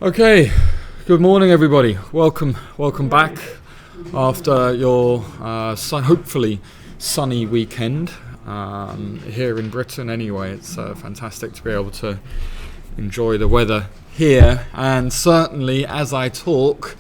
Okay, good morning everybody. Welcome back after your hopefully sunny weekend here in Britain. Anyway, it's fantastic to be able to enjoy the weather here, and certainly as I talk,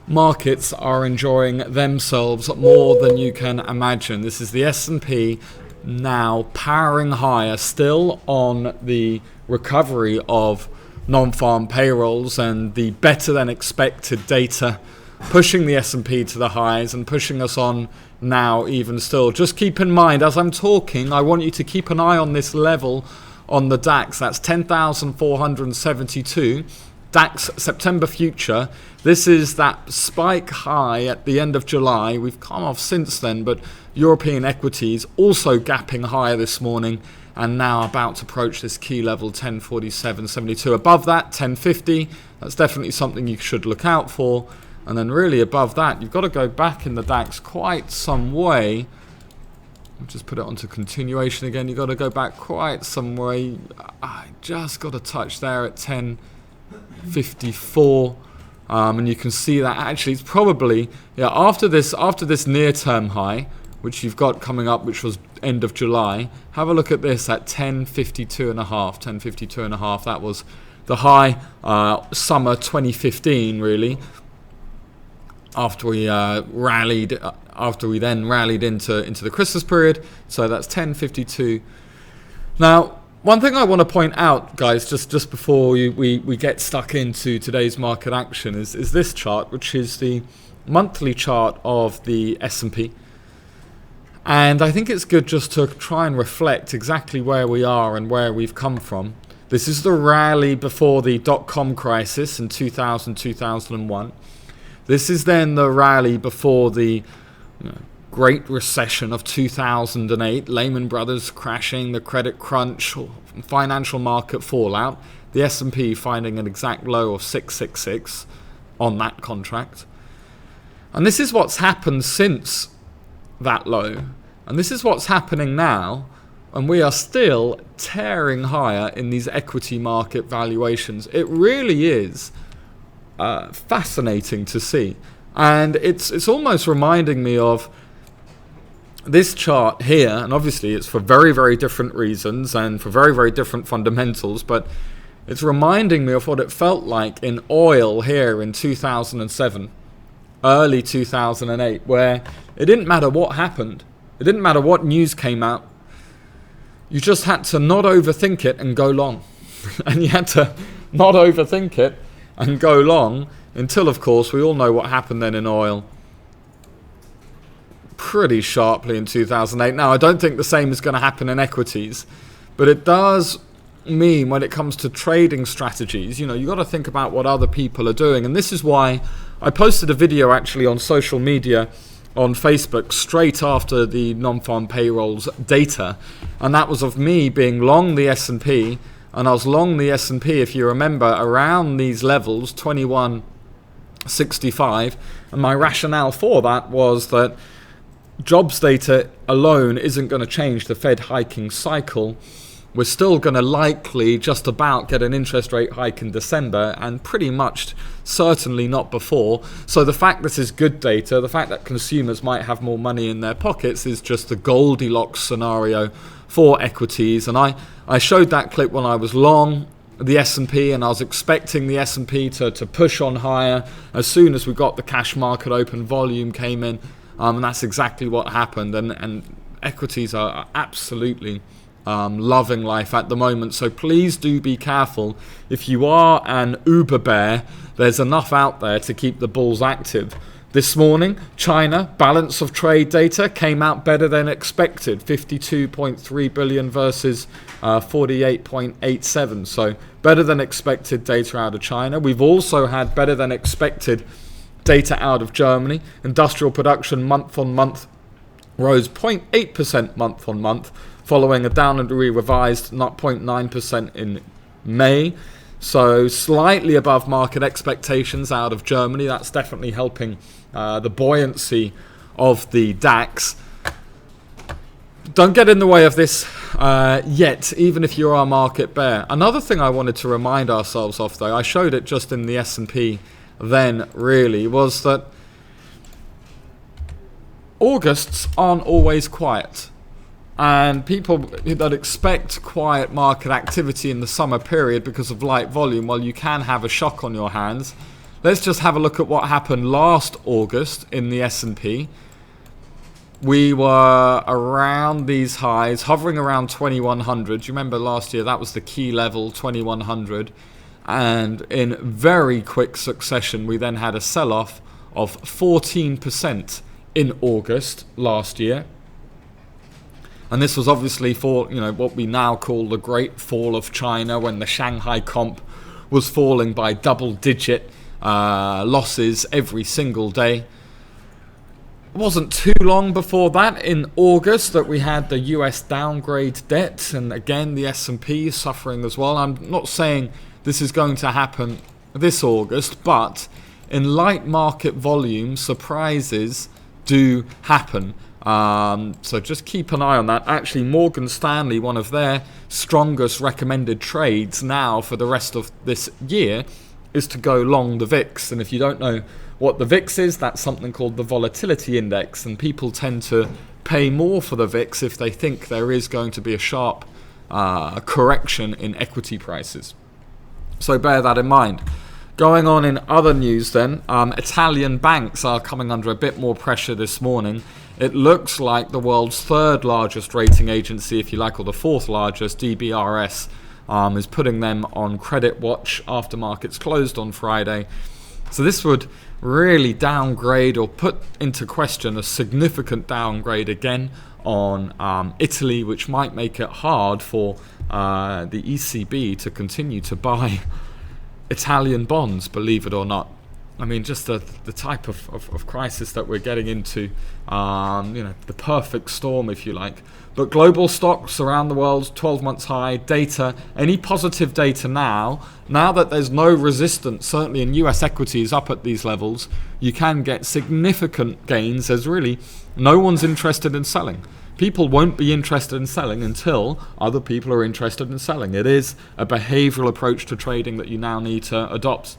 markets are enjoying themselves more than you can imagine. This is the S&P now powering higher, still on the recovery of non-farm payrolls and the better than expected data, pushing the S&P to the highs and pushing us on now even still. Just keep in mind, as I'm talking, I want you to keep an eye on this level on the DAX. That's 10,472. DAX September future. This is that spike high at the end of July. We've come off since then, but European equities also gapping higher this morning and now about to approach this key level 1047.72. Above that, 1050. That's definitely something you should look out for. And then really above that, you've got to go back in the DAX quite some way. I'll just put it onto continuation again. You've got to go back quite some way. I just got a touch there at 1054. And you can see that actually it's probably after this near-term high, which you've got coming up, which was end of July. Have a look at this at 1052.5. 1052.5. That was the high summer 2015, really. After we rallied, then rallied into the Christmas period. So that's 1052. Now, one thing I want to point out, guys, just before we get stuck into today's market action, is this chart, which is the monthly chart of the S&P. And I think it's good just to try and reflect exactly where we are and where we've come from. This is the rally before the dot-com crisis in 2000, 2001. This is then the rally before the Great Recession of 2008, Lehman Brothers crashing, the credit crunch, financial market fallout, the S&P finding an exact low of 666 on that contract. And this is what's happened since that low, and this is what's happening now, and we are still tearing higher in these equity market valuations. It really is fascinating to see, and it's almost reminding me of this chart here, and obviously it's for very, very different reasons and for very, very different fundamentals, but it's reminding me of what it felt like in oil here in 2007, early 2008, where it didn't matter what happened. It didn't matter what news came out. You just had to not overthink it and go long. And you had to not overthink it and go long until, of course, we all know what happened then in oil pretty sharply in 2008. Now, I don't think the same is going to happen in equities, but it does mean when it comes to trading strategies, you got to think about what other people are doing. And this is why I posted a video actually on social media on Facebook straight after the non-farm payrolls data, and that was of me being long the S&P, and I was long the S&P, if you remember, around these levels, 2165, and my rationale for that was that jobs data alone isn't going to change the Fed hiking cycle. We're still going to likely just about get an interest rate hike in December, and pretty much certainly not before. So the fact this is good data, the fact that consumers might have more money in their pockets, is just the Goldilocks scenario for equities. And I showed that clip when I was long the S&P, and I was expecting the S&P to push on higher as soon as we got the cash market open, volume came in, and that's exactly what happened. And equities are absolutely loving life at the moment, so please do be careful. If you are an uber bear, there's enough out there to keep the bulls active. This morning, China balance of trade data came out better than expected, 52.3 billion versus 48.87, so better than expected data out of China. We've also had better than expected data out of Germany. Industrial production month on month rose 0.8% month on month, following a downwardly revised 0.9% in May. So slightly above market expectations out of Germany. That's definitely helping the buoyancy of the DAX. Don't get in the way of this yet, even if you are market bear. Another thing I wanted to remind ourselves of, though, I showed it just in the S&P then, really, was that Augusts aren't always quiet. And people that expect quiet market activity in the summer period because of light volume, well, you can have a shock on your hands. Let's just have a look at what happened last August in the S&P. We were around these highs, hovering around 2100. You remember last year that was the key level, 2100. And in very quick succession, we then had a sell-off of 14% in August last year. And this was obviously for, what we now call the Great Fall of China, when the Shanghai comp was falling by double-digit losses every single day. It wasn't too long before that, in August, that we had the US downgrade debt, and again the S&P is suffering as well. I'm not saying this is going to happen this August, but in light market volume, surprises do happen. So just keep an eye on that. Actually, Morgan Stanley, one of their strongest recommended trades now for the rest of this year, is to go long the VIX. And if you don't know what the VIX is, that's something called the volatility index, and people tend to pay more for the VIX if they think there is going to be a sharp correction in equity prices. So bear that in mind. Going on in other news then, Italian banks are coming under a bit more pressure this morning. It looks like the world's third largest rating agency, if you like, or the fourth largest, DBRS, is putting them on credit watch after markets closed on Friday. So this would really downgrade or put into question a significant downgrade again on Italy, which might make it hard for the ECB to continue to buy Italian bonds, believe it or not. I mean, just the type of crisis that we're getting into, the perfect storm, if you like. But global stocks around the world, 12 months high, data, any positive data now that there's no resistance, certainly in US equities up at these levels, you can get significant gains. There's really no one's interested in selling. People won't be interested in selling until other people are interested in selling. It is a behavioral approach to trading that you now need to adopt.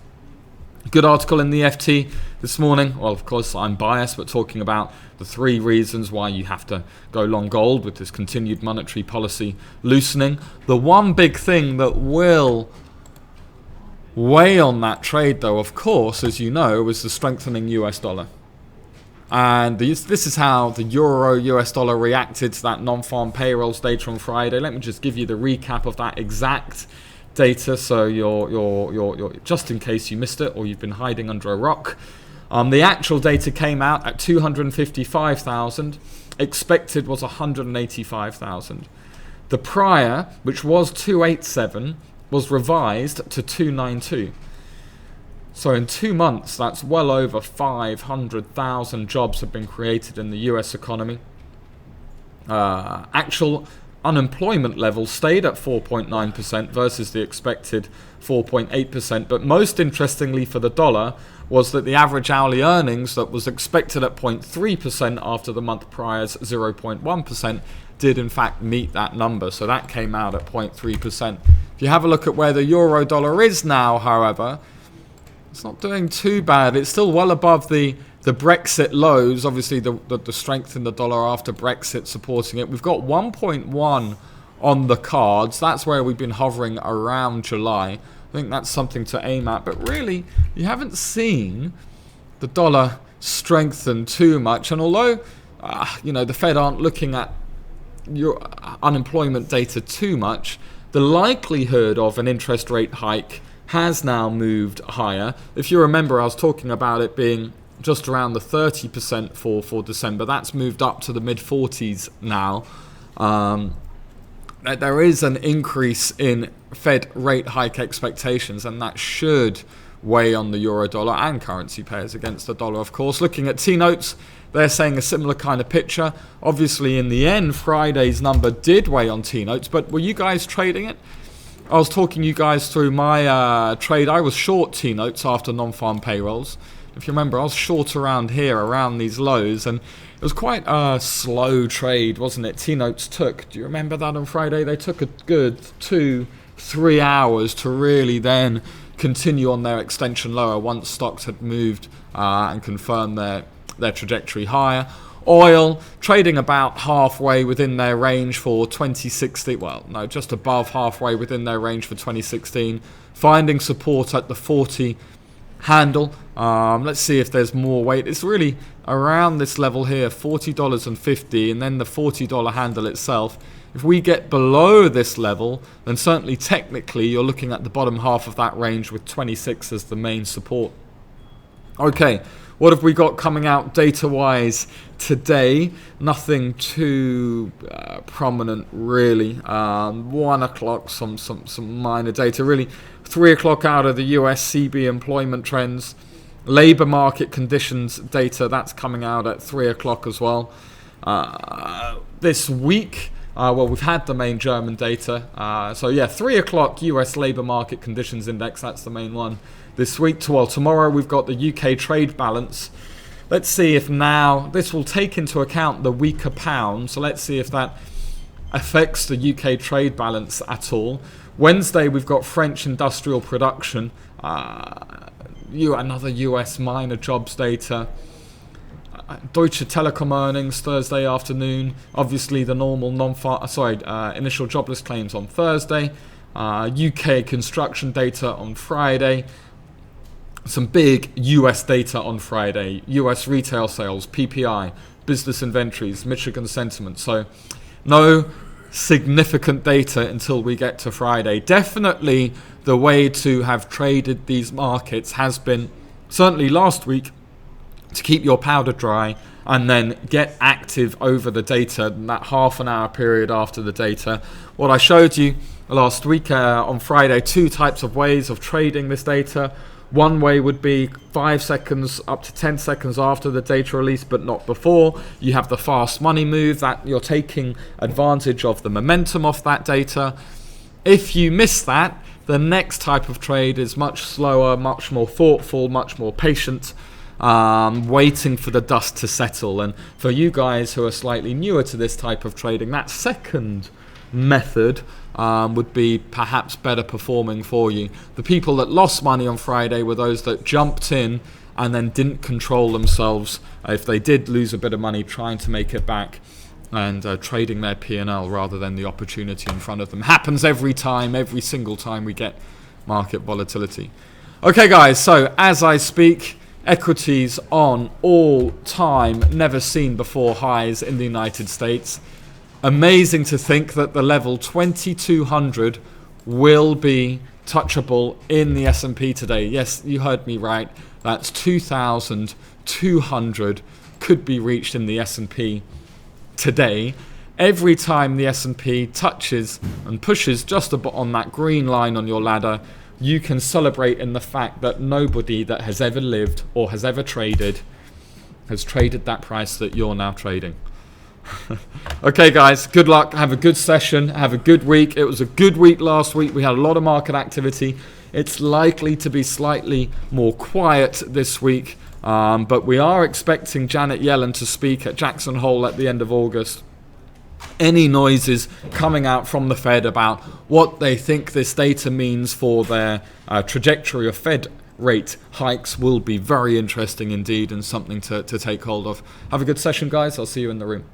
Good article in the FT this morning. Well, of course, I'm biased, but talking about the 3 reasons why you have to go long gold with this continued monetary policy loosening. The one big thing that will weigh on that trade, though, of course, as you know, is the strengthening US dollar. And this is how the euro US dollar reacted to that non-farm payrolls data on Friday. Let me just give you the recap of that exact data, so you're just in case you missed it or you've been hiding under a rock. The actual data came out at 255,000. Expected was 185,000. The prior, which was 287, was revised to 292. So in 2 months, that's well over 500,000 jobs have been created in the US economy. Actual unemployment level stayed at 4.9% versus the expected 4.8%. But most interestingly for the dollar was that the average hourly earnings that was expected at 0.3% after the month prior's 0.1% did in fact meet that number. So that came out at 0.3%. If you have a look at where the euro dollar is now, however, it's not doing too bad. It's still well above the Brexit lows. Obviously, the strength in the dollar after Brexit supporting it. We've got 1.1 on the cards. That's where we've been hovering around July. I think that's something to aim at. But really, you haven't seen the dollar strengthen too much. And although, the Fed aren't looking at your unemployment data too much, the likelihood of an interest rate hike has now moved higher. If you remember, I was talking about it being just around the 30% for December. That's moved up to the mid-40s now. There is an increase in Fed rate hike expectations, and that should weigh on the euro dollar and currency pairs against the dollar, of course. Looking at T-notes, they're saying a similar kind of picture. Obviously, in the end, Friday's number did weigh on T-notes, but were you guys trading it? I was talking you guys through my trade. I was short T-notes after non-farm payrolls. If you remember, I was short around here, around these lows, and It was quite a slow trade, wasn't it? T-Notes took, do you remember that on Friday? They took a good 2-3 hours to really then continue on their extension lower once stocks had moved and confirmed their trajectory higher. Oil trading about halfway within their range for 2016. Well, no, just above halfway within their range for 2016. Finding support at the 40 handle. Let's see if there's more weight. It's really around this level here, $40.50, and then the $40 handle itself. If we get below this level, then certainly technically you're looking at the bottom half of that range with 26 as the main support. Okay, what have we got coming out data-wise today? Nothing too prominent, really. 1 o'clock, some minor data. Really, 3 o'clock out of the US CB employment trends. Labour market conditions data, that's coming out at 3 o'clock as well. This week, well, we've had the main German data. So yeah, 3 o'clock US labour market conditions index, that's the main one. This week, well, tomorrow we've got the UK trade balance. Let's see if now, this will take into account the weaker pound, so let's see if that affects the UK trade balance at all. Wednesday we've got French industrial production, another US minor jobs data. Deutsche Telekom earnings Thursday afternoon. Obviously the normal initial jobless claims on Thursday. UK construction data on Friday. Some big US data on Friday. US retail sales, PPI, business inventories, Michigan sentiment. So no significant data until we get to Friday. Definitely the way to have traded these markets has been, certainly last week, to keep your powder dry and then get active over the data in that half an hour period after the data. What I showed you last week on Friday, 2 types of ways of trading this data. One way would be 5 seconds up to 10 seconds after the data release, but not before. You have the fast money move, that you're taking advantage of the momentum of that data. If you miss that, the next type of trade is much slower, much more thoughtful, much more patient, waiting for the dust to settle. And for you guys who are slightly newer to this type of trading, that second method would be perhaps better performing for you. The people that lost money on Friday were those that jumped in and then didn't control themselves. If they did lose a bit of money, trying to make it back and trading their P&L rather than the opportunity in front of them. Happens every time, every single time we get market volatility. Okay guys, so as I speak, equities on all-time, never seen before highs in the United States. Amazing to think that the level 2200 will be touchable in the S&P today. Yes, you heard me right. That's 2200 could be reached in the S&P today. Every time the S&P touches and pushes just about on that green line on your ladder, you can celebrate in the fact that nobody that has ever lived or has ever traded has traded that price that you're now trading. Okay guys, good luck, have a good session, have a good week. It was a good week last week, we had a lot of market activity. It's likely to be slightly more quiet this week, but we are expecting Janet Yellen to speak at Jackson Hole at the end of August. Any noises coming out from the Fed about what they think this data means for their trajectory of Fed rate hikes will be very interesting indeed and something to take hold of. Have a good session guys, I'll see you in the room.